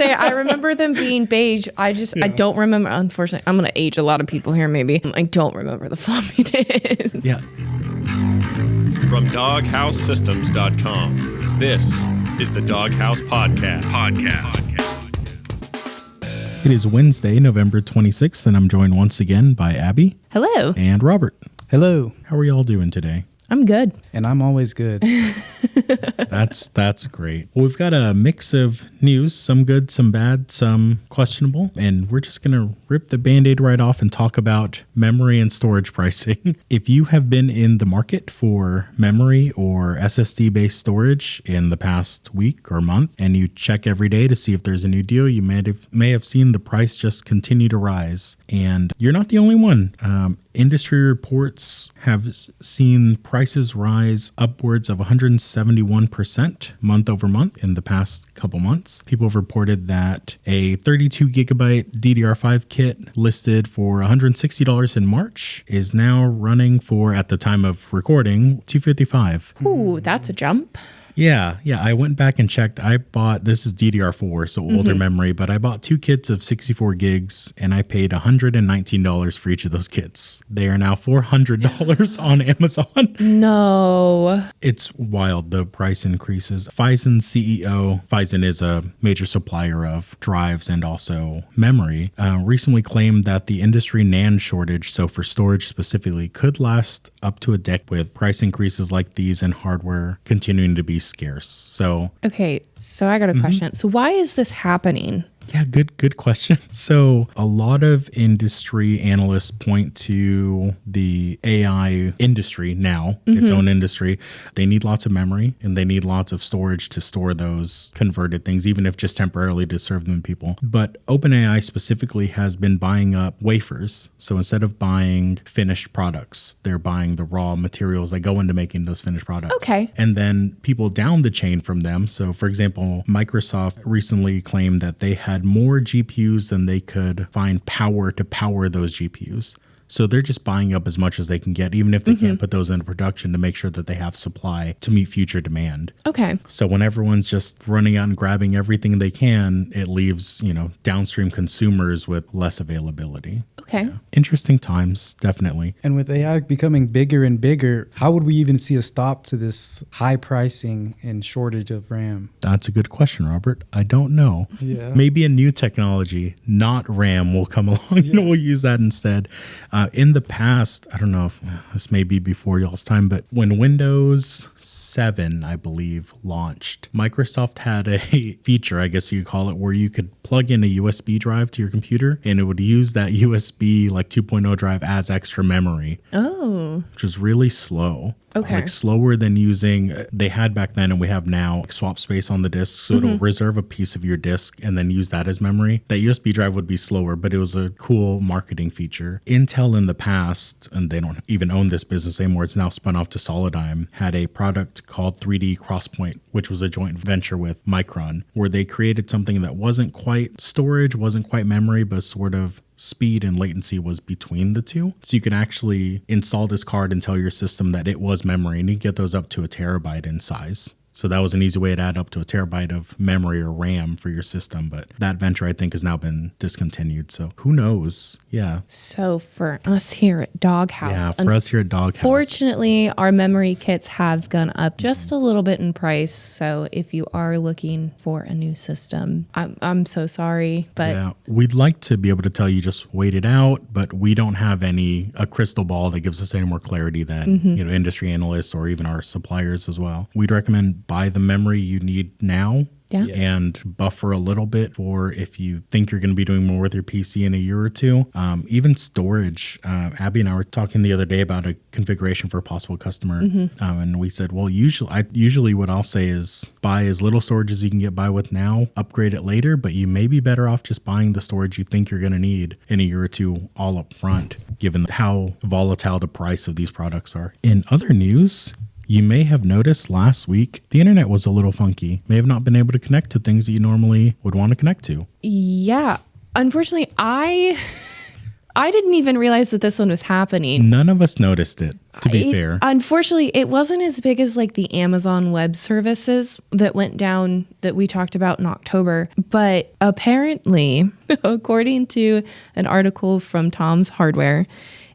say, I remember them being beige. I don't remember. Unfortunately, I'm going to age a lot of people here, maybe. I don't remember the floppy disks. Yeah. From DogHouseSystems.com, this is the DogHouse Podcast. It is Wednesday, November 26th, and I'm joined once again by Abby. Hello. And Robert. Hello. How are y'all doing today? I'm good. And I'm always good. That's great. Well, we've got a mix of news, some good, some bad, some questionable, and we're just going to rip the Band-Aid right off and talk about memory and storage pricing. If you have been in the market for memory or SSD-based storage in the past week or month, and you check every day to see if there's a new deal, you may have seen the price just continue to rise. And you're not the only one. Industry reports have seen prices rise upwards of 171% month over month in the past couple months. People have reported that a 32 gigabyte DDR5 kit listed for $160 in March is now running for, at the time of recording, $255. Ooh, that's a jump. Yeah. I went back and checked. I bought, this is DDR4, so older memory, but I bought 2 kits of 64 gigs and I paid $119 for each of those kits. They are now $400 on Amazon. No. It's wild, the price increases. Phison's CEO, Phison is a major supplier of drives and also memory, recently claimed that the industry NAND shortage, so for storage specifically, could last up to a decade with price increases like these and hardware continuing to be scarce. So okay, so I got a question. So why is this happening? Yeah, good question. So a lot of industry analysts point to the AI industry now, its own industry. They need lots of memory and they need lots of storage to store those converted things, even if just temporarily to serve them to people. But OpenAI specifically has been buying up wafers. So instead of buying finished products, they're buying the raw materials that go into making those finished products. Okay. And then people down the chain from them. So for example, Microsoft recently claimed that they had more GPUs than they could find power to power those GPUs. So they're just buying up as much as they can get, even if they can't put those into production, to make sure that they have supply to meet future demand. Okay. So when everyone's just running out and grabbing everything they can, it leaves, downstream consumers with less availability. Okay. Yeah. Interesting times, definitely. And with AI becoming bigger and bigger, how would we even see a stop to this high pricing and shortage of RAM? That's a good question, Robert. I don't know. Yeah. Maybe a new technology, not RAM, will come along and we'll use that instead. In the past, I don't know if this may be before y'all's time, but when Windows 7, I believe, launched, Microsoft had a feature, I guess you could call it, where you could plug in a USB drive to your computer and it would use that USB like 2.0 drive as extra memory. Oh. Which is really slow. Okay. Like slower than using, they had back then and we have now, like swap space on the disk. So it'll reserve a piece of your disk and then use that as memory. That USB drive would be slower, but it was a cool marketing feature. Intel in the past, and they don't even own this business anymore, it's now spun off to Solidigm, had a product called 3D Crosspoint, which was a joint venture with Micron, where they created something that wasn't quite storage, wasn't quite memory, but sort of speed and latency was between the two. So you can actually install this card and tell your system that it was memory, and you get those up to 1 terabyte in size. So that was an easy way to add up to 1 terabyte of memory or RAM for your system. But that venture, I think, has now been discontinued. So who knows? Yeah. So for us here at DogHouse. Yeah, for us here at DogHouse. Fortunately, our memory kits have gone up just a little bit in price. So if you are looking for a new system, I'm so sorry. But yeah, we'd like to be able to tell you just wait it out, but we don't have a crystal ball that gives us any more clarity than industry analysts or even our suppliers as well. We'd recommend buy the memory you need now. Yeah. And buffer a little bit for if you think you're going to be doing more with your PC in a year or two. Even storage. Abby and I were talking the other day about a configuration for a possible customer. And we said, well, usually what I'll say is buy as little storage as you can get by with now, upgrade it later, but you may be better off just buying the storage you think you're going to need in a year or two all up front, given how volatile the price of these products are. In other news, you may have noticed last week, the internet was a little funky. May have not been able to connect to things that you normally would want to connect to. Yeah. Unfortunately, I I didn't even realize that this one was happening. None of us noticed it, to be fair. Unfortunately, it wasn't as big as like the Amazon Web Services that went down that we talked about in October. But apparently, according to an article from Tom's Hardware,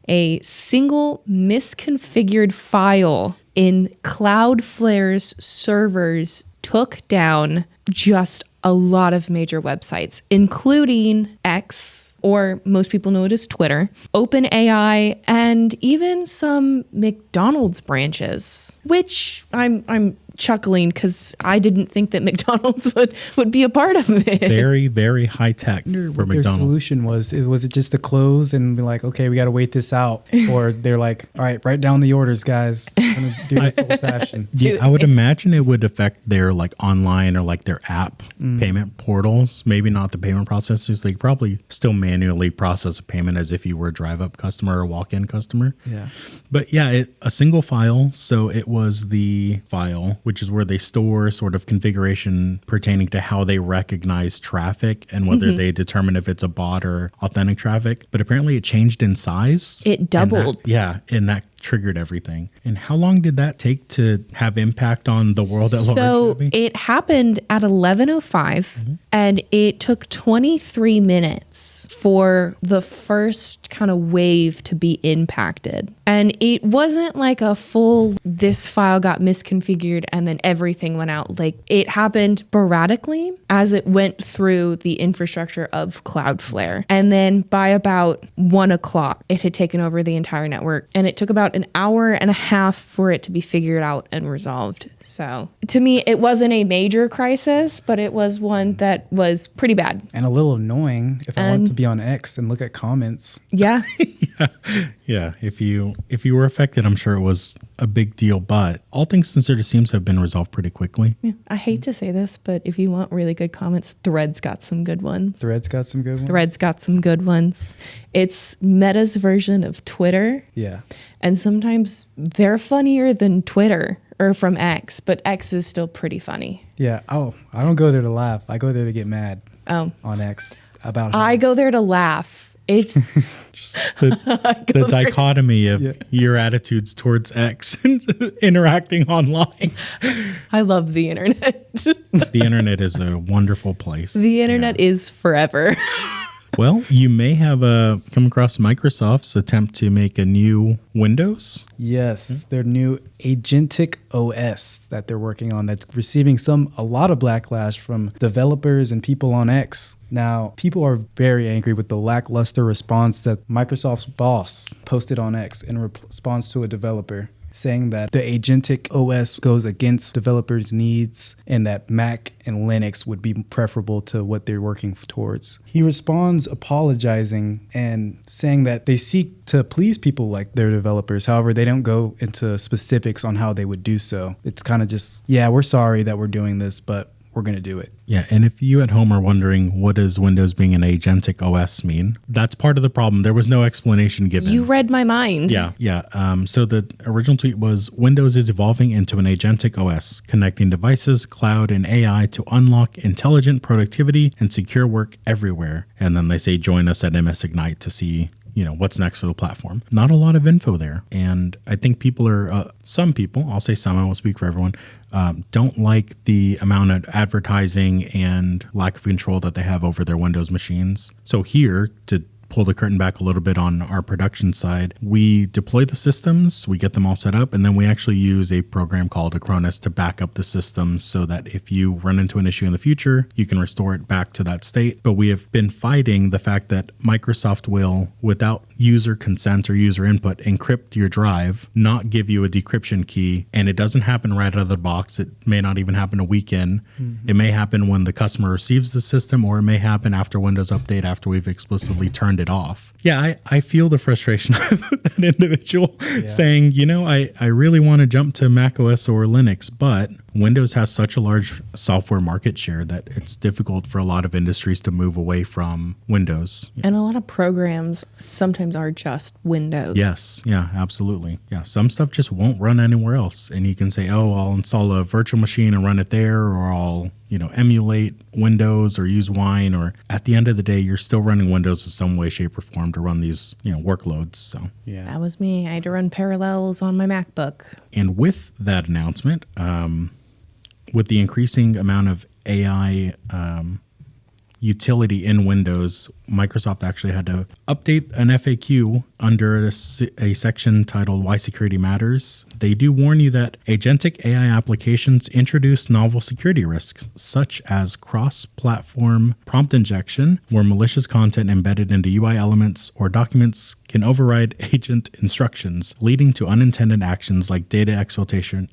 a single misconfigured file in Cloudflare's servers took down just a lot of major websites, including X, or most people know it as Twitter, OpenAI, and even some McDonald's branches, which I'm chuckling because I didn't think that McDonald's would be a part of it. Very, very high tech for Their McDonald's. solution was it just to close and be like, okay, we got to wait this out, or they're like, all right, write down the orders, guys. I'm gonna do this old fashioned. Yeah, I would imagine it would affect their like online or like their app payment portals. Maybe not the payment processes. They probably still manually process a payment as if you were a drive up customer or walk in customer. Yeah. But yeah, a single file. So it was the file, which is where they store sort of configuration pertaining to how they recognize traffic and whether they determine if it's a bot or authentic traffic. But apparently it changed in size. It doubled. And that triggered everything. And how long did that take to have impact on the world at large? So Abby? it happened at 11:05, and it took 23 minutes for the first kind of wave to be impacted. And it wasn't like a full, this file got misconfigured and then everything went out. Like, it happened sporadically as it went through the infrastructure of Cloudflare. And then by about 1 o'clock, it had taken over the entire network. And it took about an hour and a half for it to be figured out and resolved. So to me, it wasn't a major crisis, but it was one that was pretty bad. And a little annoying if I want to be on X and look at comments. Yeah. Yeah, if you were affected, I'm sure it was a big deal. But all things considered, it seems to have been resolved pretty quickly. Yeah. I hate to say this, but if you want really good comments, Threads got some good ones. Threads got some good ones. Threads got some good ones. It's Meta's version of Twitter. Yeah. And sometimes they're funnier than Twitter or from X, but X is still pretty funny. Yeah. Oh, I don't go there to laugh. I go there to get mad Oh. on X about I go there to laugh. It's The dichotomy of your attitudes towards X and interacting online. I love the internet. The internet is a wonderful place. The internet is forever. Well, you may have come across Microsoft's attempt to make a new Windows. Yes, their new Agentic OS that they're working on that's receiving a lot of backlash from developers and people on X. Now, people are very angry with the lackluster response that Microsoft's boss posted on X in response to a developer, saying that the Agentic OS goes against developers' needs and that Mac and Linux would be preferable to what they're working towards. He responds apologizing and saying that they seek to please people like their developers. However, they don't go into specifics on how they would do so. It's kind of just, yeah, we're sorry that we're doing this, but we're going to do it. Yeah, and if you at home are wondering what does Windows being an agentic OS mean, that's part of the problem. There was no explanation given. You read my mind. Yeah. So the original tweet was, Windows is evolving into an agentic OS, connecting devices, cloud, and AI to unlock intelligent productivity and secure work everywhere. And then they say, join us at MS Ignite to see what's next for the platform. Not a lot of info there. And I think people are, some people, I'll say some, I won't speak for everyone, don't like the amount of advertising and lack of control that they have over their Windows machines. So here, to pull the curtain back a little bit on our production side, we deploy the systems, we get them all set up, and then we actually use a program called Acronis to back up the systems so that if you run into an issue in the future, you can restore it back to that state. But we have been fighting the fact that Microsoft will, without user consent or user input, encrypt your drive, not give you a decryption key, and it doesn't happen right out of the box. It may not even happen a week in. It may happen when the customer receives the system, or it may happen after Windows Update, after we've explicitly turned it off. Yeah, I feel the frustration of that individual saying, I really want to jump to Mac OS or Linux, but Windows has such a large software market share that it's difficult for a lot of industries to move away from Windows. And a lot of programs sometimes are just Windows. Yes. Yeah, absolutely. Yeah. Some stuff just won't run anywhere else. And you can say, oh, I'll install a virtual machine and run it there, or I'll, emulate Windows or use Wine, or at the end of the day, you're still running Windows in some way, shape, or form to run these, workloads. So Yeah. That was me. I had to run Parallels on my MacBook. And with that announcement, with the increasing amount of AI utility in Windows, Microsoft actually had to update an FAQ under a section titled Why Security Matters. They do warn you that agentic AI applications introduce novel security risks, such as cross-platform prompt injection, where malicious content embedded into UI elements or documents can override agent instructions, leading to unintended actions like data exfiltration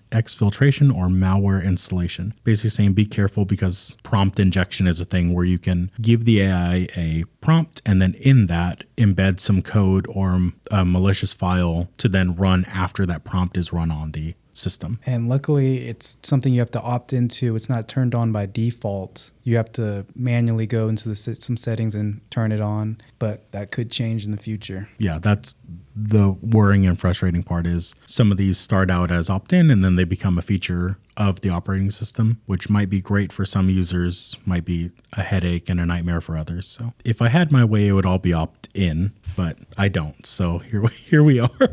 or malware installation. Basically saying be careful, because prompt injection is a thing where you can give the AI a prompt and then in that embed some code or a malicious file to then run after that prompt is run on the system. And luckily, it's something you have to opt into. It's not turned on by default. You have to manually go into some settings and turn it on, but that could change in the future. Yeah, that's the worrying and frustrating part, is some of these start out as opt-in and then they become a feature of the operating system, which might be great for some users, might be a headache and a nightmare for others. So if I had my way, it would all be opt-in, but I don't. So here we are.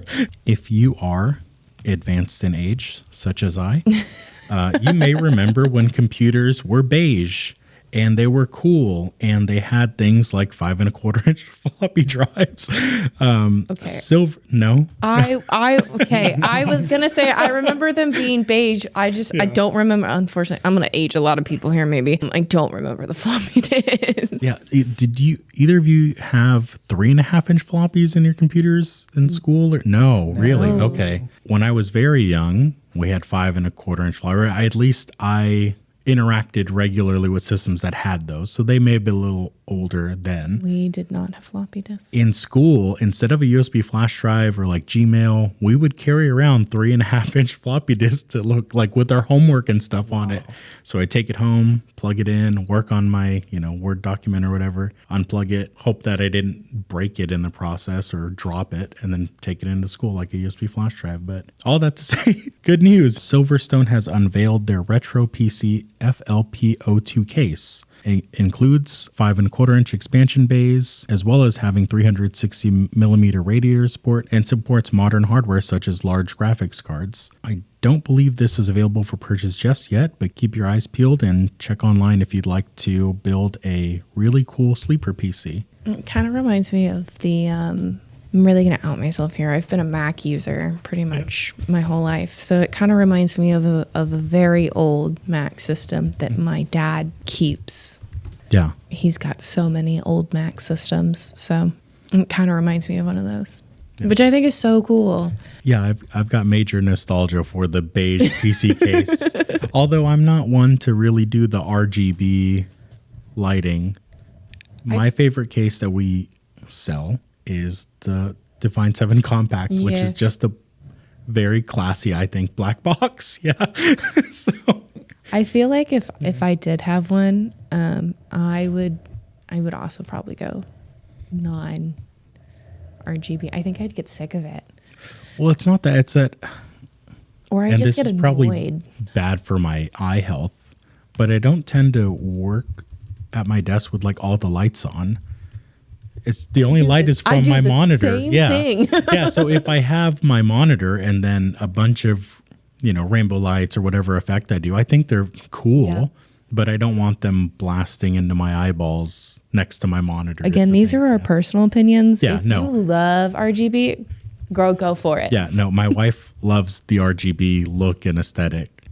If you are advanced in age, such as I, you may remember when computers were beige and they were cool and they had things like 5 1/4 inch floppy drives. Okay. Silver, no. Okay. I was going to say, I remember them being beige. I don't remember. Unfortunately, I'm going to age a lot of people here, maybe. I don't remember the floppy disks. Yeah. Did either of you have 3.5 inch floppies in your computers in school? Or no, really? Okay. When I was very young, we had 5 1/4 inch floppy. I interacted regularly with systems that had those. So they may have been a little older then. We did not have floppy disks. In school, instead of a USB flash drive or like Gmail, we would carry around 3.5 inch floppy disks to look like with our homework and stuff on it. So I take it home, plug it in, work on my, Word document or whatever, unplug it, hope that I didn't break it in the process or drop it, and then take it into school like a USB flash drive. But all that to say, good news. Silverstone has unveiled their retro PC FLP02 case. It includes 5 1/4 inch expansion bays, as well as having 360 millimeter radiator support, and supports modern hardware such as large graphics cards. I don't believe this is available for purchase just yet, but keep your eyes peeled and check online if you'd like to build a really cool sleeper PC. It kind of reminds me of I'm really going to out myself here. I've been a Mac user pretty much my whole life. So it kind of reminds me of a very old Mac system that my dad keeps. Yeah. He's got so many old Mac systems. So it kind of reminds me of one of those, which I think is so cool. Yeah, I've got major nostalgia for the beige PC case. Although I'm not one to really do the RGB lighting. My favorite case that we sell is the Define 7 Compact, which is just a very classy, I think, black box. Yeah. So I feel like if I did have one, I would also probably go non-RGB. I think I'd get sick of it. Well, it's not that. It's that. Or I just get annoyed. Probably bad for my eye health, but I don't tend to work at my desk with like all the lights on. It's the only light is from my monitor. Yeah. So if I have my monitor and then a bunch of, rainbow lights or whatever effect I do, I think they're cool, but I don't want them blasting into my eyeballs next to my monitor. Again, these are our personal opinions. Yeah, if you love RGB, go for it. Yeah, no, my wife loves the RGB look and aesthetic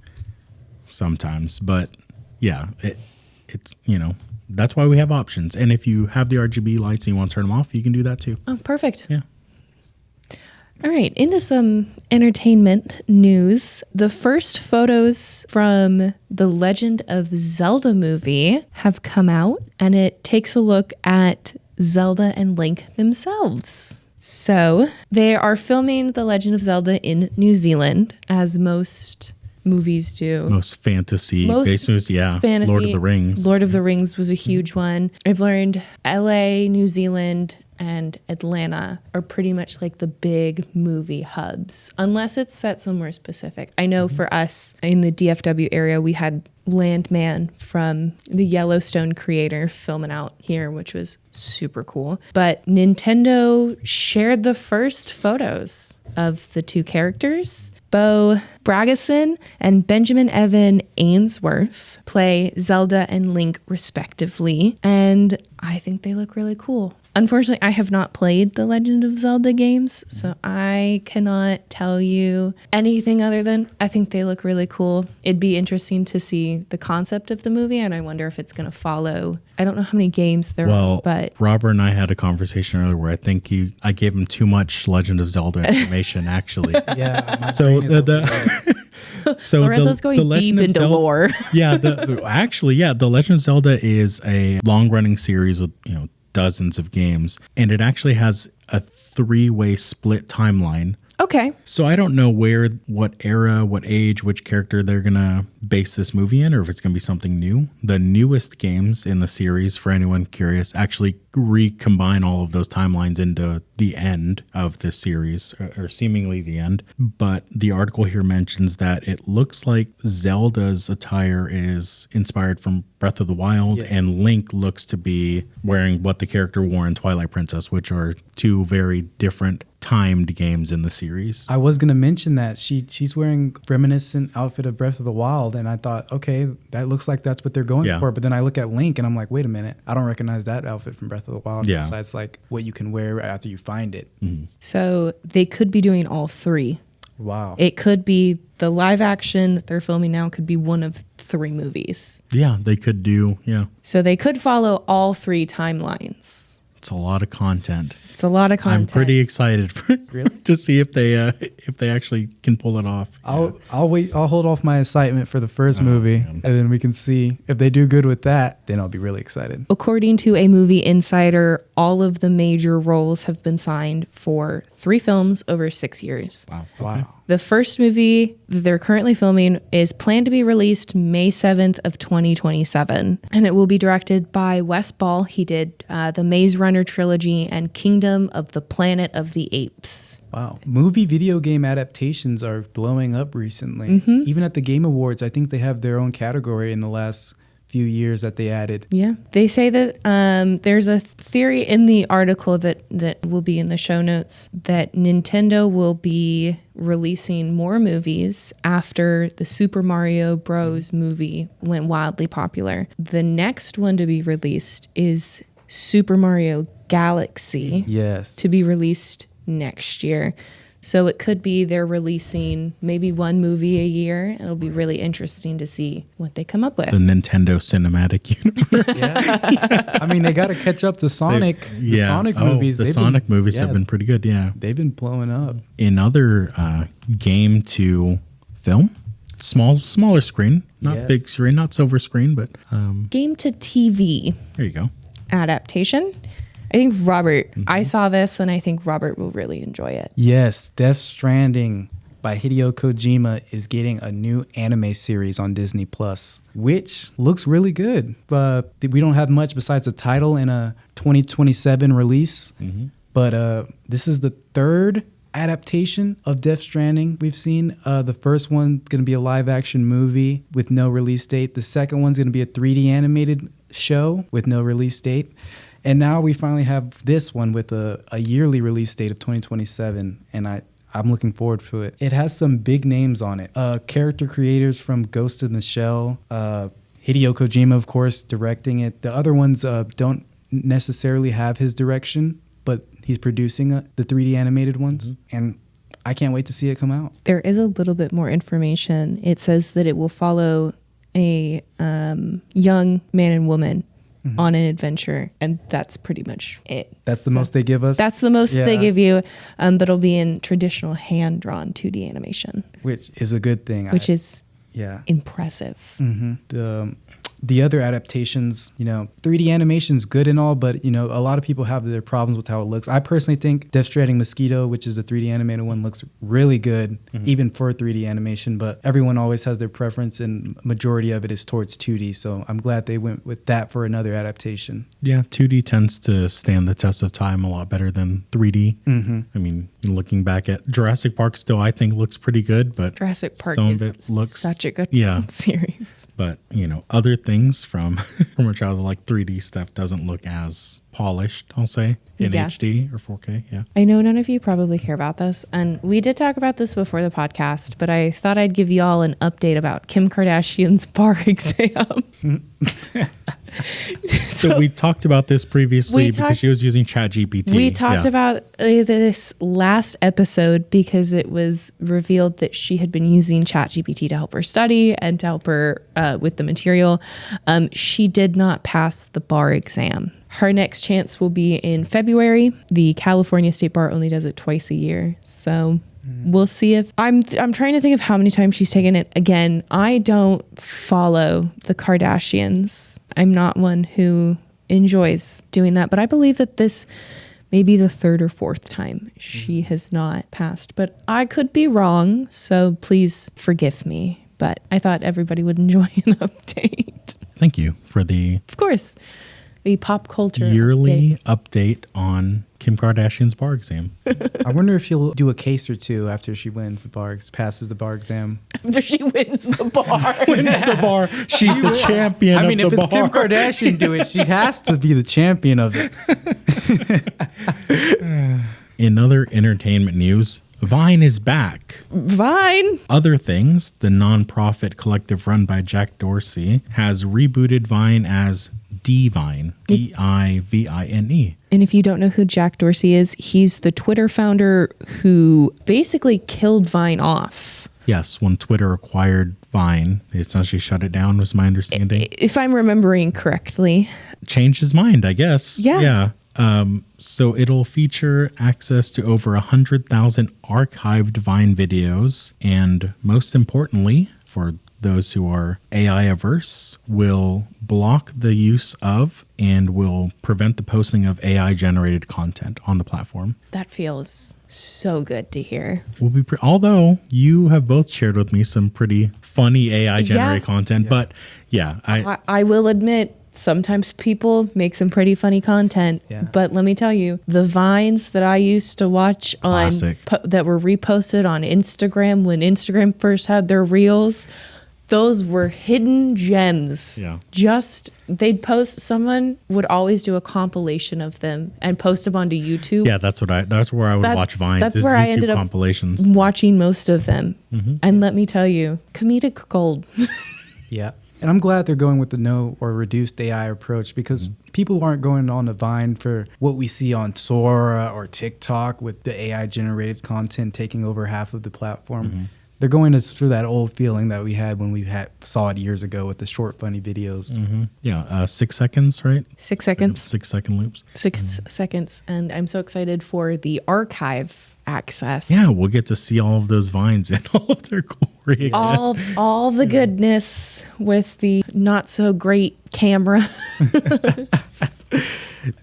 sometimes, but yeah, it's, that's why we have options. And if you have the RGB lights and you want to turn them off, you can do that too. Oh, perfect. Yeah. All right. Into some entertainment news. The first photos from the Legend of Zelda movie have come out, and it takes a look at Zelda and Link themselves. So they are filming The Legend of Zelda in New Zealand, as most movies do. Most fantasy-based movies, yeah. Fantasy, Lord of the Rings. Lord of the Rings was a huge one. I've learned LA, New Zealand, and Atlanta are pretty much like the big movie hubs, unless it's set somewhere specific. I know for us in the DFW area, we had Landman from the Yellowstone creator filming out here, which was super cool. But Nintendo shared the first photos of the two characters. Bo Bragason and Benjamin Evan Ainsworth play Zelda and Link respectively, and I think they look really cool. Unfortunately, I have not played the Legend of Zelda games, so I cannot tell you anything other than I think they look really cool. It'd be interesting to see the concept of the movie, and I wonder if it's going to follow. I don't know how many games there are, but Robert and I had a conversation earlier where I think I gave him too much Legend of Zelda information, actually. Yeah. So Lorenzo's going deep into lore. The Legend of Zelda is a long-running series of dozens of games, and it actually has a 3-way split timeline. Okay. So I don't know what era, what age, which character they're going to base this movie in, or if it's going to be something new. The newest games in the series, for anyone curious, actually recombine all of those timelines into the end of this series, or seemingly the end. But the article here mentions that it looks like Zelda's attire is inspired from Breath of the Wild, and Link looks to be wearing what the character wore in Twilight Princess, which are two very different timed games in the series. I was going to mention that she's wearing reminiscent outfit of Breath of the Wild, and I thought, okay, that looks like that's what they're going for. But then I look at Link and I'm like, wait a minute, I don't recognize that outfit from Breath of the Wild. Yeah. Besides like what you can wear after you find it. Mm-hmm. So they could be doing all three. Wow. It could be the live action that they're filming now could be one of 3 movies. Yeah, they could do, So they could follow all 3 timelines. It's a lot of content. It's a lot of content. I'm pretty excited to see if they actually can pull it off. I'll wait. I'll hold off my excitement for the first movie, and then we can see if they do good with that. Then I'll be really excited. According to a movie insider, all of the major roles have been signed for 3 films over 6 years. Wow. Wow. The first movie that they're currently filming is planned to be released May 7th of 2027, and it will be directed by Wes Ball. He did the Maze Runner trilogy and Kingdom of the Planet of the Apes. Wow. Movie video game adaptations are blowing up recently. Mm-hmm. Even at the Game Awards, I think they have their own category in the last few years that they added. Yeah. They say that there's a theory in the article that will be in the show notes that Nintendo will be releasing more movies after the Super Mario Bros. Movie went wildly popular. The next one to be released is Super Mario Galaxy. Yes. To be released next year. So it could be they're releasing maybe one movie a year. It'll be really interesting to see what they come up with. The Nintendo Cinematic Universe. Yeah. I mean, they got to catch up to Sonic. The Sonic movies. The Sonic movies have been pretty good, yeah. They've been blowing up. In other game to film, smaller screen, not big screen, not silver screen, but... Game to TV. There you go. Adaptation. I think Robert, I saw this and I think Robert will really enjoy it. Yes, Death Stranding by Hideo Kojima is getting a new anime series on Disney Plus, which looks really good. But we don't have much besides the title and a 2027 release. Mm-hmm. But this is the 3rd adaptation of Death Stranding we've seen. The first one's going to be a live action movie with no release date. The second one's going to be a 3D animated show with no release date. And now we finally have this one with a yearly release date of 2027, and I'm looking forward to it. It has some big names on it. Character creators from Ghost in the Shell, Hideo Kojima, of course, directing it. The other ones don't necessarily have his direction, but he's producing the 3D animated ones, and I can't wait to see it come out. There is a little bit more information. It says that it will follow a young man and woman on an adventure, and that's pretty much it. That's the most they give us? That's the most they give you, but it'll be in traditional hand-drawn 2D animation. Which is a good thing. Which is impressive. Mm-hmm. the other adaptations, 3D animation's good and all, but a lot of people have their problems with how it looks. I personally think Death Stranding Mosquito, which is the 3D animated one, looks really good, even for 3D animation, but everyone always has their preference, and majority of it is towards 2D. So I'm glad they went with that for another adaptation. Yeah, 2D tends to stand the test of time a lot better than 3D. I mean, looking back at Jurassic Park still, I think looks pretty good, but Jurassic Park some is of it looks such a good series. But, other things from our childhood, like 3D stuff, doesn't look as polished, I'll say, in HD or 4K. Yeah. I know none of you probably care about this, and we did talk about this before the podcast, but I thought I'd give you all an update about Kim Kardashian's bar exam. So we talked about this previously because she was using ChatGPT. We talked about this last episode because it was revealed that she had been using ChatGPT to help her study and to help her with the material. She did not pass the bar exam. Her next chance will be in February. The California State Bar only does it twice a year. So we'll see if I'm trying to think of how many times she's taken it. Again, I don't follow the Kardashians. I'm not one who enjoys doing that, but I believe that this may be the third or fourth time she has not passed, but I could be wrong. So please forgive me, but I thought everybody would enjoy an update. Thank you for the, of course, the pop culture yearly update on Kim Kardashian's bar exam. I wonder if she'll do a case or two after she passes the bar exam. After she wins the bar. Wins the bar. She's the champion of the bar. If it's Kim Kardashian do it, she has to be the champion of it. In other entertainment news, Vine is back. Vine. Other things, the nonprofit collective run by Jack Dorsey has rebooted Vine as Divine, Divine. And if you don't know who Jack Dorsey is, he's the Twitter founder who basically killed Vine off. Yes, when Twitter acquired Vine, it essentially shut it down, was my understanding. If I'm remembering correctly. Changed his mind, I guess. Yeah. So it'll feature access to over 100,000 archived Vine videos. And most importantly, for those who are AI averse, will block the use of and will prevent the posting of AI generated content on the platform. That feels so good to hear. Although you have both shared with me some pretty funny AI generated content, but I will admit, sometimes people make some pretty funny content, but let me tell you, the Vines that I used to watch that were reposted on Instagram when Instagram first had their reels, those were hidden gems. Yeah. They'd post, someone would always do a compilation of them and post them onto YouTube. Yeah, that's where I would watch Vines. That's where I ended up compilations. Watching most of them. And let me tell you, comedic gold. Yeah. And I'm glad they're going with the no or reduced AI approach, because people aren't going on the Vine for what we see on Sora or TikTok with the AI generated content taking over half of the platform. They're going through that old feeling that we had when saw it years ago with the short, funny videos. Yeah, 6 seconds, right? 6 seconds. 6 second loops. 6 seconds. And I'm so excited for the archive access. Yeah, we'll get to see all of those Vines in all of their glory. All the goodness with the not so great camera.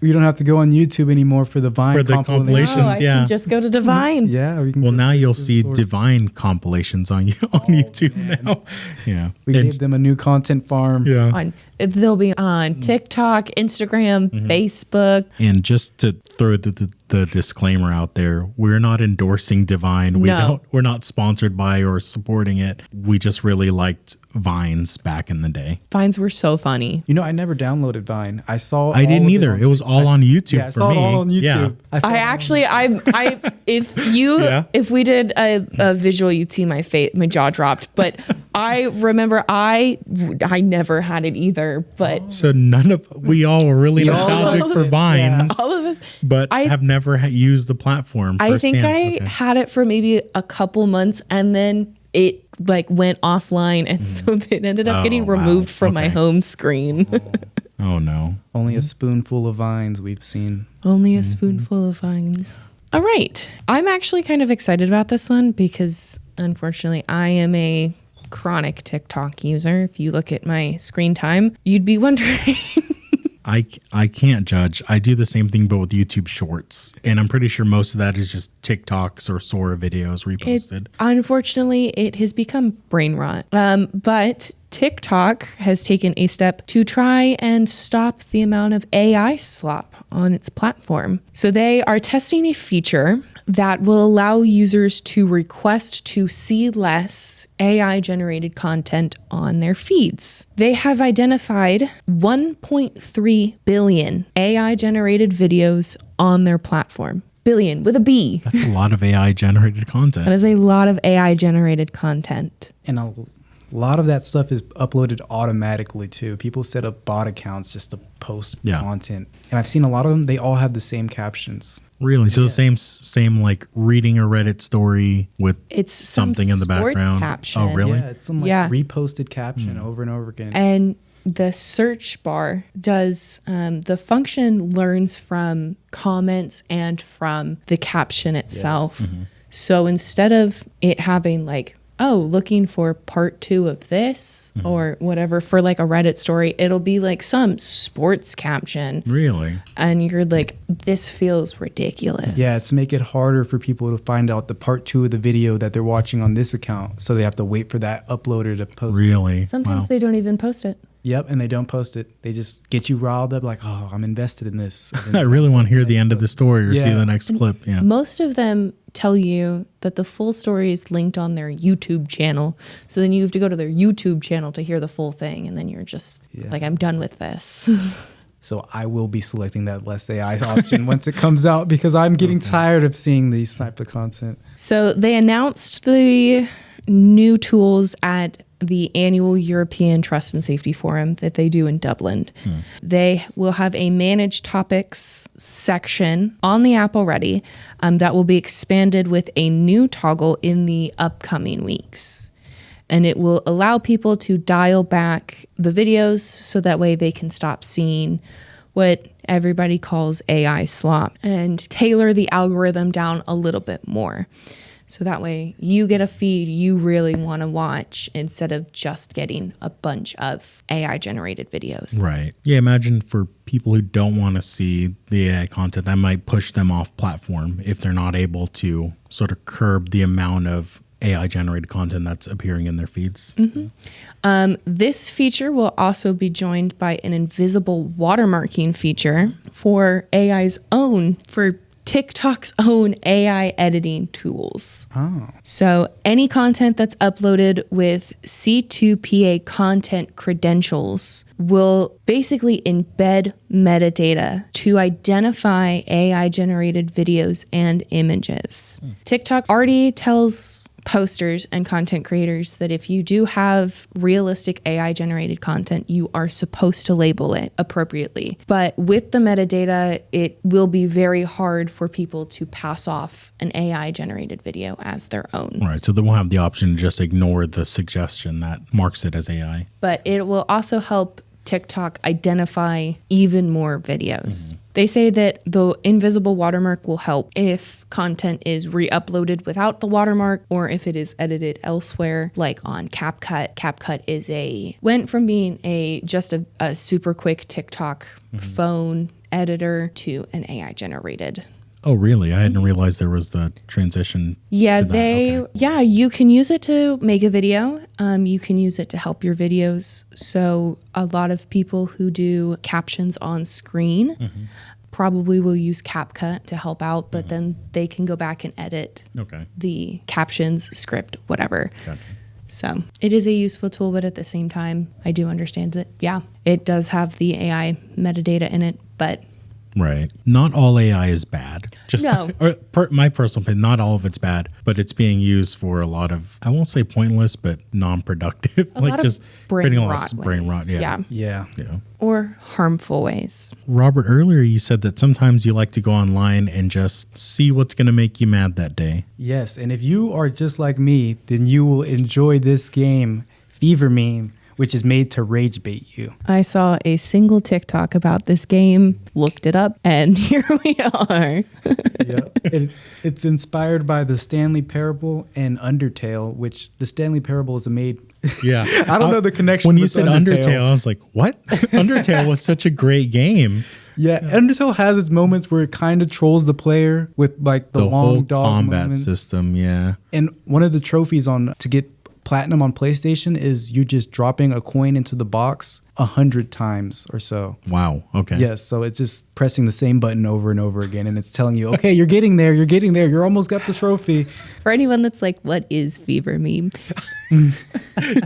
You don't have to go on YouTube anymore for the Vine compilations. No, I can just go to Divine. Well, now you'll see Divine compilations on YouTube now. Yeah, we gave them a new content farm. Yeah, they'll be on TikTok, Instagram, Facebook. And just to throw the disclaimer out there, we're not endorsing Divine. We're not sponsored by or supporting it. We just really liked Vines back in the day. Vines were so funny. I never downloaded Vine. I didn't either. It was all on YouTube for me. I saw it all on YouTube. Yeah. If we did a visual, you'd see my face, my jaw dropped. But I remember I never had it either. But so we all were really nostalgic for Vines. All of us, but have never used the platform. I think I had it for maybe a couple months, and then it went offline, and so it ended up getting removed from my home screen. Oh no. Only a spoonful of Vines we've seen. Only a spoonful of Vines. All right. I'm actually kind of excited about this one because unfortunately I am a chronic TikTok user. If you look at my screen time, you'd be wondering. I can't judge. I do the same thing, but with YouTube Shorts. And I'm pretty sure most of that is just TikToks or Sora videos reposted. Unfortunately, it has become brain rot. But TikTok has taken a step to try and stop the amount of AI slop on its platform. So they are testing a feature that will allow users to request to see less AI generated content on their feeds. They have identified 1.3 billion AI generated videos on their platform. Billion with a B. That's a lot of AI generated content. That is a lot of AI generated content. And a lot of that stuff is uploaded automatically too. People set up bot accounts just to post content. And I've seen a lot of them, they all have the same captions. Really? So the same like reading a Reddit story with something in the background. Caption. Oh, really? Yeah, it's some reposted caption over and over again. And the search bar does, the function learns from comments and from the caption itself. Yes. So instead of it having like, looking for part 2 of this or whatever for like a Reddit story, it'll be like some sports caption. Really? And you're like, this feels ridiculous. Yeah, it's to make it harder for people to find out the part 2 of the video that they're watching on this account. So they have to wait for that uploader to post. Really? Sometimes they don't even post it. Yep, and they don't post it. They just get you riled up like, oh, I'm invested in this. I really want to hear the end of the story or see the next clip. Yeah. Most of them tell you that the full story is linked on their YouTube channel. So then you have to go to their YouTube channel to hear the full thing. And then you're just like, I'm done with this. So I will be selecting that less AI option once it comes out because I'm getting tired of seeing these type of content. So they announced the new tools at the annual European Trust and Safety Forum that they do in Dublin. They will have a managed topics section on the app already that will be expanded with a new toggle in the upcoming weeks. And it will allow people to dial back the videos so that way they can stop seeing what everybody calls AI slop and tailor the algorithm down a little bit more. So that way you get a feed you really want to watch instead of just getting a bunch of AI generated videos. Right. Yeah, imagine for people who don't want to see the AI content, that might push them off platform if they're not able to sort of curb the amount of AI generated content that's appearing in their feeds. This feature will also be joined by an invisible watermarking feature for TikTok's own AI editing tools. Oh. So any content that's uploaded with C2PA content credentials will basically embed metadata to identify AI generated videos and images. TikTok already tells posters and content creators that if you do have realistic AI generated content, you are supposed to label it appropriately. But with the metadata, it will be very hard for people to pass off an AI generated video as their own. Right. So they won't have the option to just ignore the suggestion that marks it as AI. But it will also help TikTok identify even more videos. They say that the invisible watermark will help if content is re-uploaded without the watermark or if it is edited elsewhere, like on CapCut. CapCut went from being just a super quick TikTok phone editor to an AI generated. Oh, really? I hadn't realized there was the transition. Yeah, to that. You can use it to make a video. You can use it to help your videos. So a lot of people who do captions on screen probably will use CapCut to help out, but then they can go back and edit the captions, script, whatever. Gotcha. So it is a useful tool, but at the same time, I do understand that, it does have the AI metadata in it, but... Right. Not all AI is bad. No. My personal opinion, not all of it's bad, but it's being used for a lot of, I won't say pointless, but non-productive. Like just creating a lot of brain rot. Yeah. Or harmful ways. Robert, earlier you said that sometimes you like to go online and just see what's going to make you mad that day. Yes. And if you are just like me, then you will enjoy this game, Fever Meme, which is made to rage bait you. I saw a single TikTok about this game, looked it up, and here we are. It's inspired by the Stanley Parable and Undertale, which the Stanley Parable is made. Yeah. I don't know the connection. When you said Undertale, I was like, what? Undertale was such a great game. Yeah, Undertale has its moments where it kind of trolls the player with like the long whole dog combat moments. system. Yeah. And one of the trophies to get platinum on PlayStation is you just dropping a coin into the box 100 times or so. Wow. Okay. Yes, so it's just pressing the same button over and over again, and it's telling you, okay, you're getting there, you almost got the trophy. For anyone that's like, what is fever meme?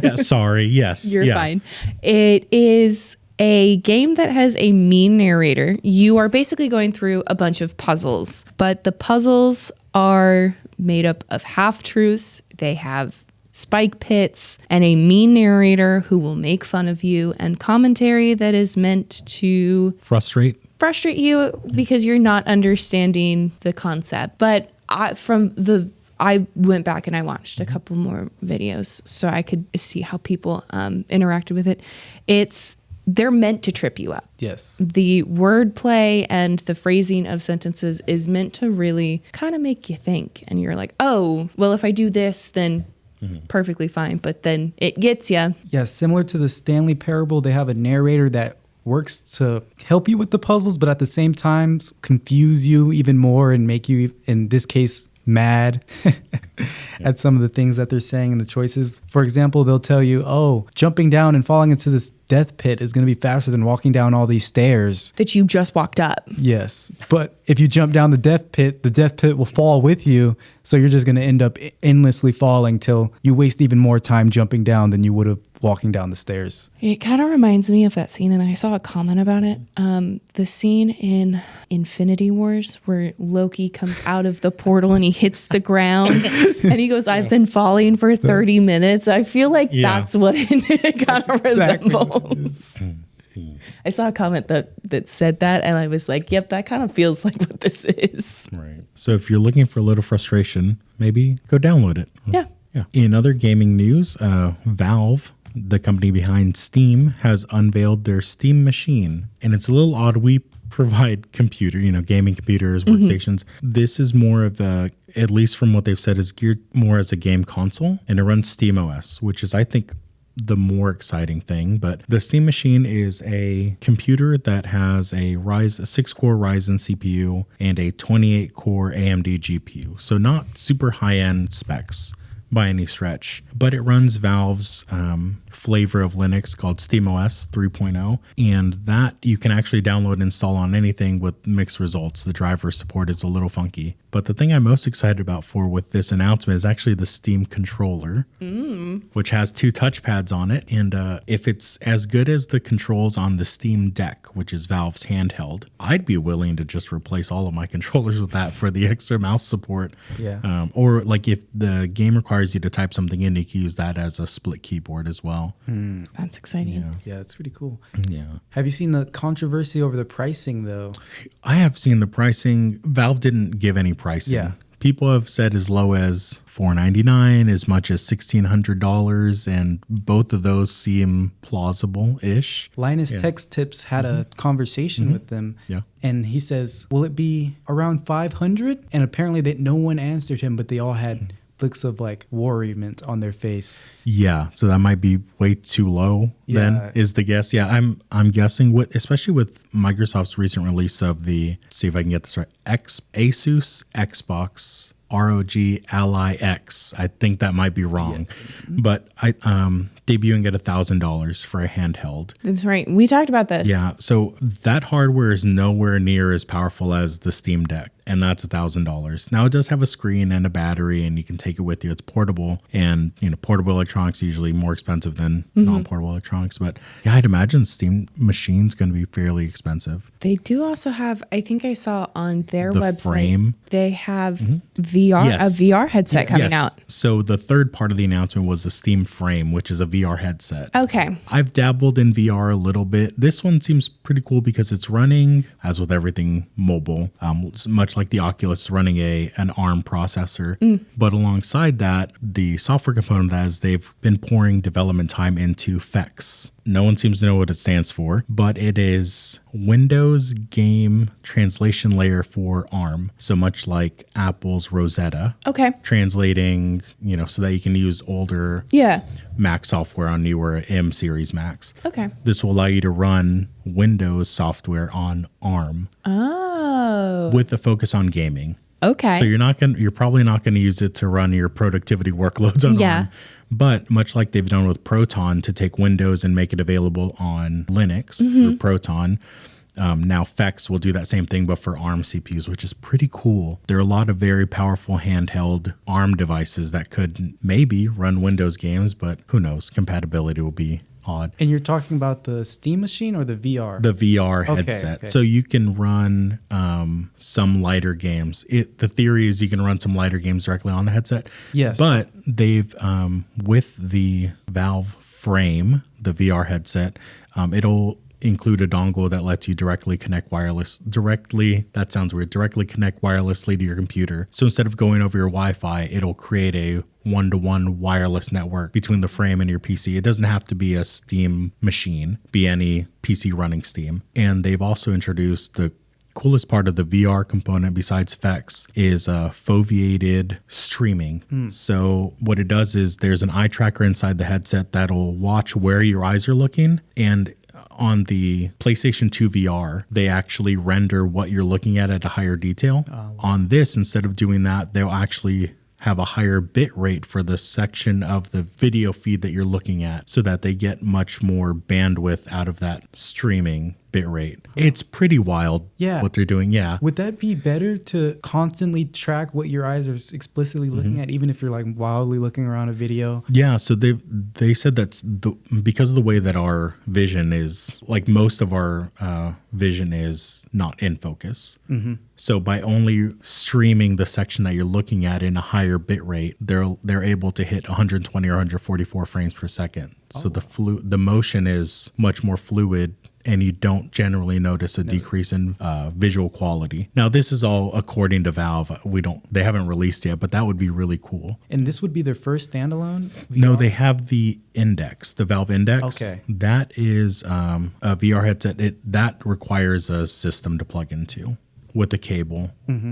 Yeah. Sorry. Yes. You're fine. It is a game that has a mean narrator. You are basically going through a bunch of puzzles, but the puzzles are made up of half-truths. They have spike pits and a mean narrator who will make fun of you, and commentary that is meant to frustrate you because you're not understanding the concept. But I went back and I watched a couple more videos so I could see how people interacted with it. They're meant to trip you up. Yes. The wordplay and the phrasing of sentences is meant to really kind of make you think. And you're like, oh, well, if I do this, then perfectly fine. But then it gets you. Yeah, similar to the Stanley Parable, they have a narrator that works to help you with the puzzles, but at the same time confuse you even more and make you, in this case, mad at some of the things that they're saying and the choices. For example, they'll tell you, oh, jumping down and falling into this death pit is going to be faster than walking down all these stairs that you just walked up. Yes. But if you jump down the death pit will fall with you. So you're just going to end up endlessly falling till you waste even more time jumping down than you would have walking down the stairs. It kind of reminds me of that scene, and I saw a comment about it. The scene in Infinity Wars where Loki comes out of the portal and he hits the ground and he goes, I've been falling for 30 minutes. I feel like that's what it kind of resembles. I saw a comment that said that, and I was like, yep, that kind of feels like what this is. Right. So if you're looking for a little frustration, maybe go download it. Yeah. Yeah. In other gaming news, Valve, the company behind Steam, has unveiled their Steam machine. And it's a little odd. We provide gaming computers, workstations. This is more of a, at least from what they've said, is geared more as a game console. And it runs Steam OS, which is, I think, the more exciting thing. But the Steam machine is a computer that has a 6-core Ryzen CPU and a 28-core AMD GPU. So not super high-end specs by any stretch, but it runs Valve's flavor of Linux called SteamOS 3.0, and that you can actually download and install on anything with mixed results. The driver support is a little funky, but the thing I'm most excited about with this announcement is actually the Steam controller, which has 2 touchpads on it, and if it's as good as the controls on the Steam Deck, which is Valve's handheld, I'd be willing to just replace all of my controllers with that for the extra mouse support. Yeah. Or like if the game requires you to type something in, you can use that as a split keyboard as well. That's exciting. Yeah, it's pretty cool. Yeah. Have you seen the controversy over the pricing, though? I have seen the pricing. Valve didn't give any pricing. Yeah. People have said as low as $499, as much as $1,600, and both of those seem plausible-ish. Linus Tech Tips had a conversation with them, and he says, will it be around 500? And apparently that no one answered him, but they all had looks of like worriment on their face. Yeah, so that might be way too low. Then is the guess. Yeah, I'm guessing especially with Microsoft's recent release of the, see if I can get this right, Asus Xbox ROG Ally X. I think that might be wrong, but I debuting at $1,000 for a handheld. That's right. We talked about this. Yeah, so that hardware is nowhere near as powerful as the Steam Deck, and that's $1,000. Now it does have a screen and a battery, and you can take it with you. It's portable, and portable electronics are usually more expensive than non-portable electronics. But yeah, I'd imagine Steam machine's going to be fairly expensive. They do also have, I think I saw on their website, frame. They have a VR headset coming out. So the third part of the announcement was the Steam Frame, which is a VR headset. Okay. I've dabbled in VR a little bit. This one seems pretty cool because it's running, as with everything mobile, much like like the Oculus is running an ARM processor. But alongside that, the software component of that is they've been pouring development time into FEX. No one seems to know what it stands for, but it is Windows Game Translation Layer for ARM. So much like Apple's Rosetta. Okay. Translating, so that you can use older Yeah. Mac software on newer M series Macs. Okay. This will allow you to run Windows software on ARM. Oh. With a focus on gaming. Okay. So you're probably not going to use it to run your productivity workloads on ARM. But much like they've done with Proton to take Windows and make it available on Linux through Proton, now FEX will do that same thing, but for ARM CPUs, which is pretty cool. There are a lot of very powerful handheld ARM devices that could maybe run Windows games, but who knows? Compatibility will be odd. And you're talking about the Steam machine or the VR? The VR headset. Okay. So you can run some lighter games. The theory is you can run some lighter games directly on the headset. Yes. But they've, with the Valve Frame, the VR headset, it'll include a dongle that lets you directly connect wirelessly to your computer. So instead of going over your Wi-Fi, it'll create a one-to-one wireless network between the frame and your PC. It doesn't have to be a Steam machine, be any PC running Steam. And they've also introduced the coolest part of the VR component besides FEX is foveated streaming. So what it does is there's an eye tracker inside the headset that'll watch where your eyes are looking, and on the PlayStation 2 VR, they actually render what you're looking at a higher detail. On this, instead of doing that, they'll actually have a higher bit rate for the section of the video feed that you're looking at so that they get much more bandwidth out of that streaming bit rate. It's pretty wild what they're doing. Yeah. Would that be better to constantly track what your eyes are explicitly looking at, even if you're like wildly looking around a video? Yeah. So they said that's because of the way that our vision is, like most of our vision is not in focus. So by only streaming the section that you're looking at in a higher bit rate, they're able to hit 120 or 144 frames per second. So the motion is much more fluid, and you don't generally notice a decrease in visual quality. Now, this is all according to Valve. They haven't released yet, but that would be really cool. And this would be their first standalone VR? No, they have the Index, the Valve Index. Okay. That is a VR headset. That requires a system to plug into with a cable.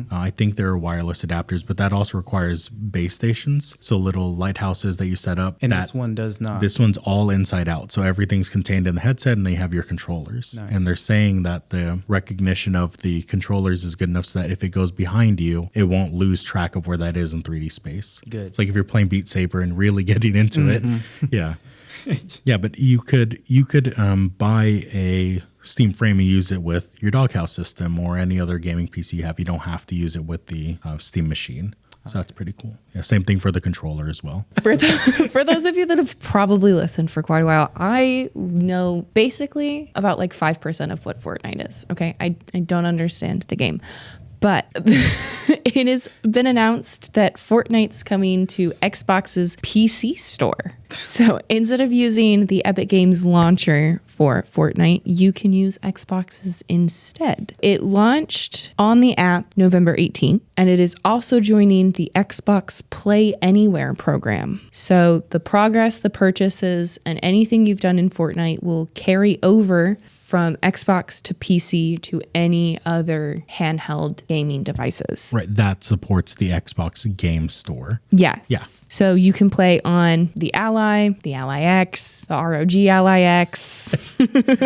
I think there are wireless adapters, but that also requires base stations. So little lighthouses that you set up. And this one does not. This one's all inside out. So everything's contained in the headset and they have your controllers. Nice. And they're saying that the recognition of the controllers is good enough so that if it goes behind you, it won't lose track of where that is in 3D space. Good. It's like if you're playing Beat Saber and really getting into it. Yeah. Yeah, but you could buy a Steam frame and use it with your DogHouse system or any other gaming PC you have. You don't have to use it with the Steam machine. So that's pretty cool. Yeah, same thing for the controller as well. For those of you that have probably listened for quite a while, I know basically about like 5% of what Fortnite is. Okay, I don't understand the game. But it has been announced that Fortnite's coming to Xbox's PC store. So instead of using the Epic Games launcher for Fortnite, you can use Xbox's instead. It launched on the app November 18th, and it is also joining the Xbox Play Anywhere program. So the progress, the purchases, and anything you've done in Fortnite will carry over from Xbox to PC to any other handheld gaming devices. Right, that supports the Xbox Game Store. Yes. Yeah. So you can play on the Ally, the Ally X, the ROG Ally X.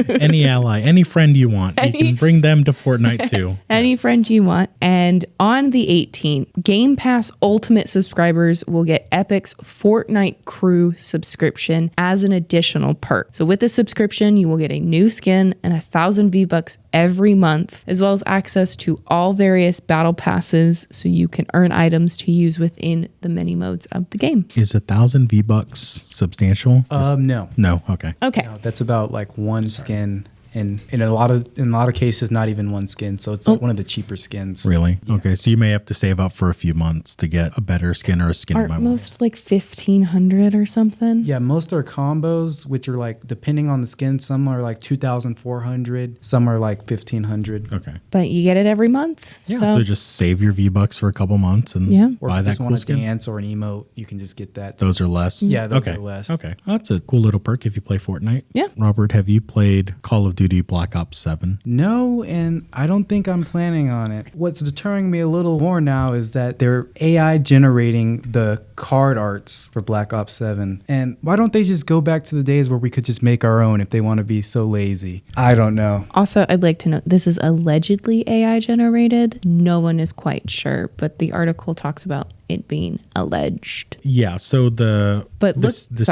Any ally, any friend you want. You can bring them to Fortnite too. Any friend you want. And on the 18th, Game Pass Ultimate subscribers will get Epic's Fortnite Crew subscription as an additional perk. So with the subscription, you will get a new skin and 1,000 V-Bucks every month, as well as access to all various battle passes so you can earn items to use within the many modes of the game. Is 1,000 V-Bucks substantial? No. No, okay. Okay. No, that's about like one skin and in a lot of cases, not even one skin. So it's like one of the cheaper skins. Really? Yeah. Okay, so you may have to save up for a few months to get a better skin or a skin. Aren't most like 1,500 or something? Yeah, most are combos, which are like depending on the skin. Some are like 2,400. Some are like 1,500. Okay. But you get it every month. Yeah. So just save your V-Bucks for a couple months and Or buy if you that just cool want a skin. dance or an emote, you can just get that. Those are less? Yeah, those are less. Okay. Well, that's a cool little perk if you play Fortnite. Yeah. Robert, have you played Call of Duty Black Ops 7? No, and I don't think I'm planning on it. What's deterring me a little more now is that they're AI generating the card arts for Black Ops 7. And why don't they just go back to the days where we could just make our own if they want to be so lazy? I don't know. Also, I'd like to note this is allegedly AI generated. No one is quite sure, but the article talks about it being alleged. Yeah, so the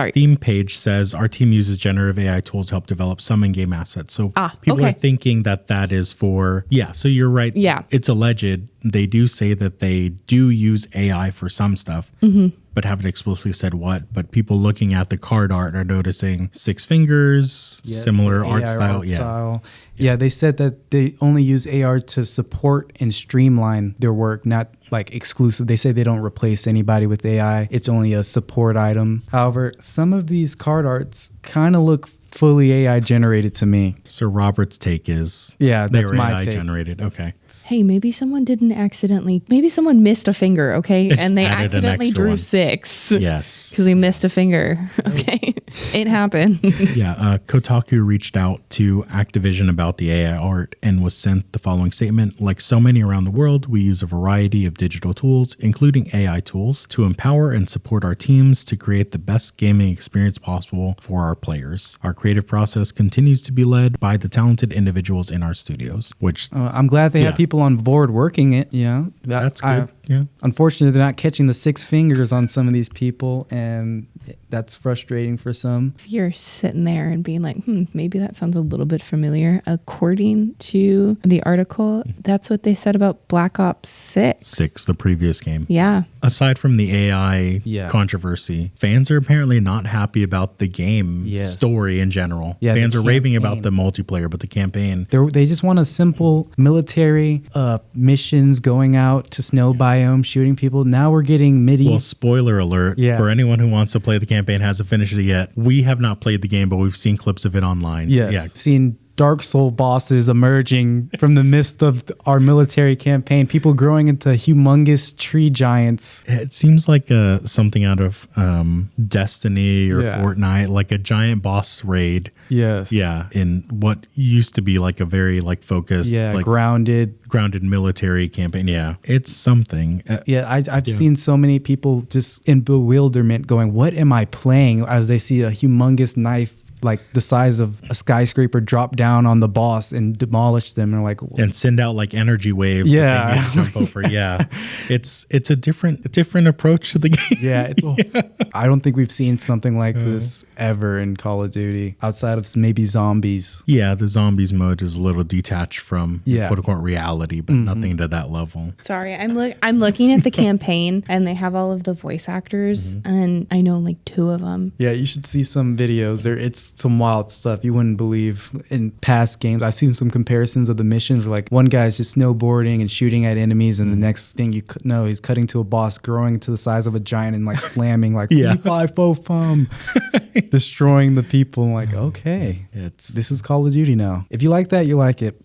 Steam page says our team uses generative AI tools to help develop some in-game assets. So people are thinking that is for, so you're right. Yeah. It's alleged. They do say that they do use AI for some stuff, but haven't explicitly said what. But people looking at the card art are noticing 6 fingers, similar art style. Yeah, they said that they only use AR to support and streamline their work, not like exclusive. They say they don't replace anybody with AI. It's only a support item. However, some of these card arts kind of look fully AI generated to me. So Robert's take is they were my AI take. generated. Okay. Hey, maybe someone missed a finger, okay? And they added an accidentally extra drew one. 6. Yes. Because they missed a finger. Okay. It happened. Kotaku reached out to Activision about the AI art and was sent the following statement. Like so many around the world, we use a variety of digital tools, including AI tools, to empower and support our teams to create the best gaming experience possible for our players. Our creative process continues to be led by the talented individuals in our studios, which I'm glad they have people on board working it, That's good. Unfortunately, they're not catching the 6 fingers on some of these people, and that's frustrating for some. If you're sitting there and being like, maybe that sounds a little bit familiar. According to the article, that's what they said about Black Ops 6. 6, the previous game. Yeah. Aside from the AI controversy, fans are apparently not happy about the game story in general. Fans are raving about the multiplayer, but the campaign. They just want a simple military missions, going out to snow biome, shooting people. Now we're getting Well, spoiler alert for anyone who wants to play the campaign, hasn't finished it yet. We have not played the game, but we've seen clips of it online. I've seen Dark Soul bosses emerging from the midst of our military campaign, people growing into humongous tree giants. It seems like something out of Destiny or Fortnite, like a giant boss raid. Yes. Yeah, in what used to be like a very focused, grounded military campaign. Yeah, it's something. I've seen so many people just in bewilderment going, what am I playing, as they see a humongous knife like the size of a skyscraper drop down on the boss and demolish them, and send out energy waves. That they jump over. It's a different approach to the game. I don't think we've seen something like this ever in Call of Duty outside of maybe zombies. The zombies mode is a little detached from quote unquote reality, but nothing to that level. Sorry, I'm looking at the campaign and they have all of the voice actors and I know 2 of them. Yeah, you should see some videos. It's some wild stuff you wouldn't believe in past games. I've seen some comparisons of the missions where one guy's just snowboarding and shooting at enemies, and the next thing you know, he's cutting to a boss growing to the size of a giant and slamming destroying the people. Okay, this is Call of Duty now. If you like that, you like it.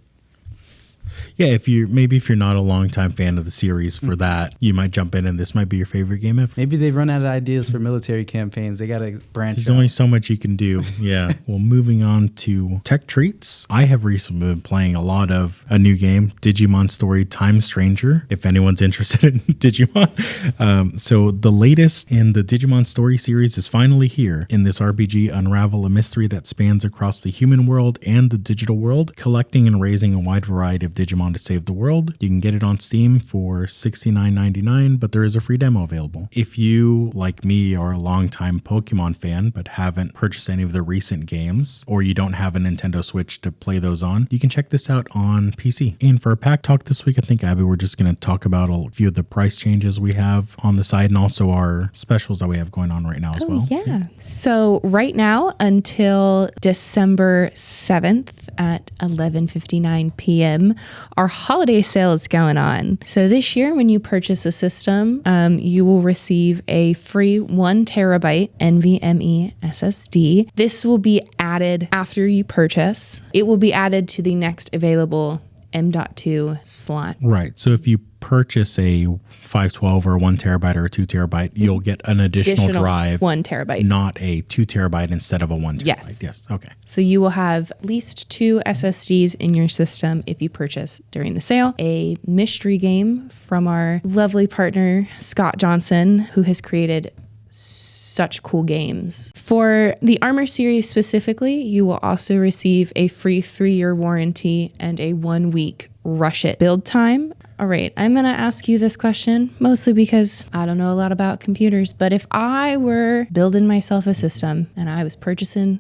Yeah, if you're not a longtime fan of the series, for that, you might jump in and this might be your favorite game ever. Maybe they've run out of ideas for military campaigns. They got to branch There's out. only so much you can do. Yeah. Well, moving on to tech treats. I have recently been playing a lot of a new game, Digimon Story Time Stranger, if anyone's interested in Digimon. So the latest in the Digimon Story series is finally here. In this RPG, unravel a mystery that spans across the human world and the digital world, collecting and raising a wide variety of Digimon to save the world. You can get it on Steam for $69.99, but there is a free demo available. If you, like me, are a longtime Pokemon fan but haven't purchased any of the recent games, or you don't have a Nintendo Switch to play those on, you can check this out on PC. And for our Pack Talk this week, I think, Abby, we're just going to talk about a few of the price changes we have on the side and also our specials that we have going on right now as well. Yeah. So right now until December 7th, at 11:59 p.m. Our holiday sale is going on. So this year, when you purchase a system, you will receive a free 1 terabyte NVMe SSD. This will be added after you purchase. It will be added to the next available M.2 slot. Right. So if you purchase a 512 or 1 terabyte or a 2 terabyte, you'll get an additional drive. 1 terabyte. Not a 2 terabyte instead of a 1 terabyte. Yes. Okay. So you will have at least 2 SSDs in your system if you purchase during the sale. A mystery game from our lovely partner, Scott Johnson, who has created such cool games. For the Armor series specifically, you will also receive a free 3-year warranty and a 1-week rush it build time. All right, I'm going to ask you this question mostly because I don't know a lot about computers, but if I were building myself a system and I was purchasing,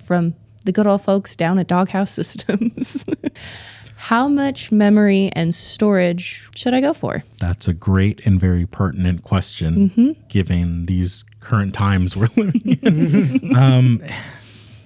from the good old folks down at DogHouse Systems, how much memory and storage should I go for? That's a great and very pertinent question, given these current times we're living in.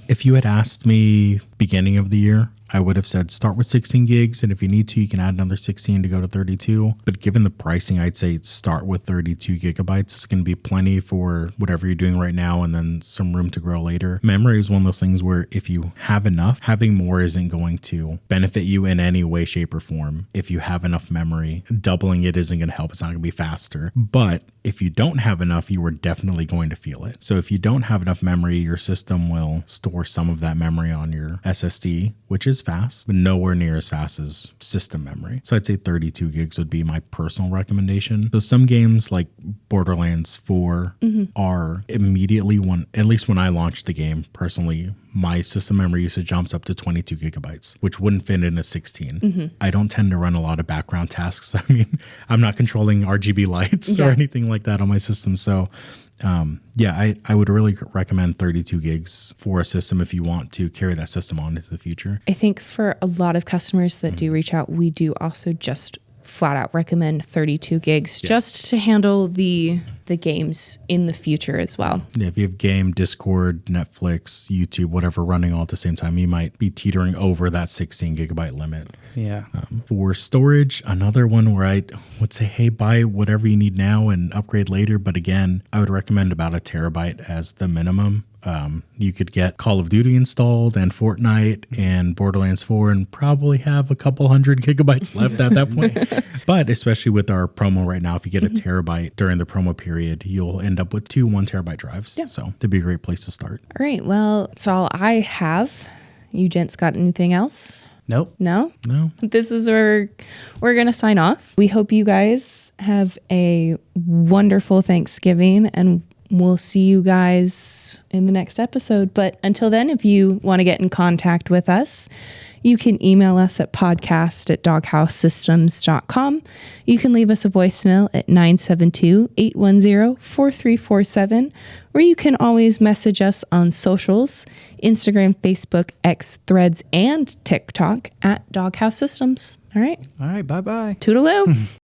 If you had asked me beginning of the year, I would have said start with 16 gigs, and if you need to, you can add another 16 to go to 32. But given the pricing, I'd say start with 32 gigabytes. It's going to be plenty for whatever you're doing right now, and then some room to grow later. Memory is one of those things where if you have enough, having more isn't going to benefit you in any way, shape, or form. If you have enough memory, doubling it isn't going to help. It's not going to be faster. But if you don't have enough, you are definitely going to feel it. So if you don't have enough memory, your system will store some of that memory on your SSD, which is fast, but nowhere near as fast as system memory. So I'd say 32 gigs would be my personal recommendation. So some games like Borderlands 4 are immediately at least when I launched the game, personally, my system memory usage jumps up to 22 gigabytes, which wouldn't fit in a 16. I don't tend to run a lot of background tasks. I mean, I'm not controlling RGB lights or anything like that on my system. So I would really recommend 32 gigs for a system if you want to carry that system on into the future. I think for a lot of customers that do reach out, we do also just flat out recommend 32 gigs just to handle the games in the future as well. Yeah, if you have game, Discord, Netflix, YouTube, whatever running all at the same time, you might be teetering over that 16 gigabyte limit. Yeah. For storage, another one where I would say, hey, buy whatever you need now and upgrade later. But again, I would recommend about 1 terabyte as the minimum. You could get Call of Duty installed and Fortnite and Borderlands 4 and probably have a couple hundred gigabytes left at that point. But especially with our promo right now, if you get 1 terabyte during the promo period, you'll end up with 2 1 terabyte drives. Yeah. So that'd be a great place to start. All right. Well, that's all I have. You gents got anything else? Nope. No? No. This is where we're going to sign off. We hope you guys have a wonderful Thanksgiving, and we'll see you guys in the next episode. But until then, if you want to get in contact with us, you can email us at podcast@doghousesystems.com. You can leave us a voicemail at 972-810-4347, or you can always message us on socials, Instagram, Facebook, X, Threads, and TikTok at DogHouse Systems. All right. All right. Bye-bye. Toodaloo.